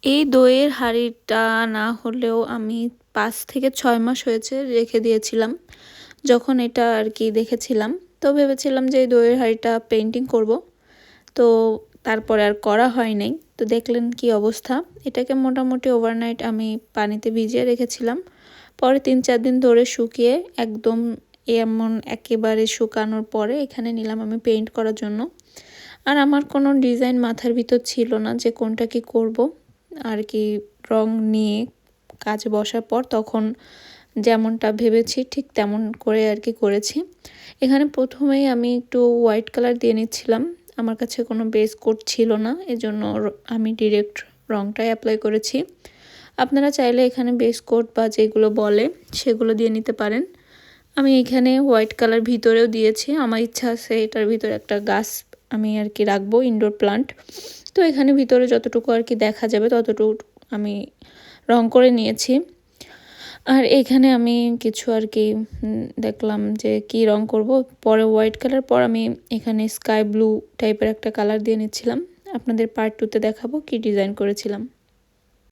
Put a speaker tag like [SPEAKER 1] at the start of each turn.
[SPEAKER 1] এই দইয়ের হাঁড়িটা না হলেও আমি ৫ থেকে ৬ মাস হয়েছে রেখে দিয়েছিলাম। যখন এটা আর কি দেখেছিলাম, তো ভেবেছিলাম যে এই দইয়ের হাঁড়িটা পেইন্টিং করব। তো তারপরে আর করা হয় নাই। তো দেখলেন কি অবস্থা। এটাকে মোটামুটি ওভারনাইট আমি পানিতে ভিজিয়ে রেখেছিলাম। পরে ৩-৪ দিন ধরে শুকিয়ে একদম এমন একেবারে শুকানোর পরে এখানে নিলাম আমি পেইন্ট করার জন্য। আর আমার কোনো ডিজাইন মাথার ভিতর ছিল না যে কোনটা কি করব। আর কি রং নিয়ে কাজে বসার পর তখন যেমনটা ভেবেছি ঠিক তেমন করে আর কি করেছি। এখানে প্রথমেই আমি একটু হোয়াইট কালার দিয়ে নিচ্ছিলাম। আমার কাছে কোনো বেস কোট ছিল না, এজন্য আমি ডিরেক্ট রংটাই অ্যাপ্লাই করেছি। আপনারা চাইলে এখানে বেস কোট বা যেগুলো বলে সেগুলো দিয়ে নিতে পারেন। আমি এখানে হোয়াইট কালার ভিতরেও দিয়েছি। আমার ইচ্ছা আছে এটার ভিতরে একটা গাছ আমি আর কি রাখবো, ইনডোর প্লান্ট। তো এখানে ভিতরে যতটুকু আর কি দেখা যাবে ততটুকু আমি রং করে নিয়েছি। আর এখানে আমি কিছু আর কি দেখলাম যে কি রং করব। পরে হোয়াইট কালার পর আমি এখানে স্কাই ব্লু টাইপের একটা কালার দিয়ে নিচ্ছিলাম। আপনাদের পার্ট 2 তে দেখাবো কি ডিজাইন করেছিলাম।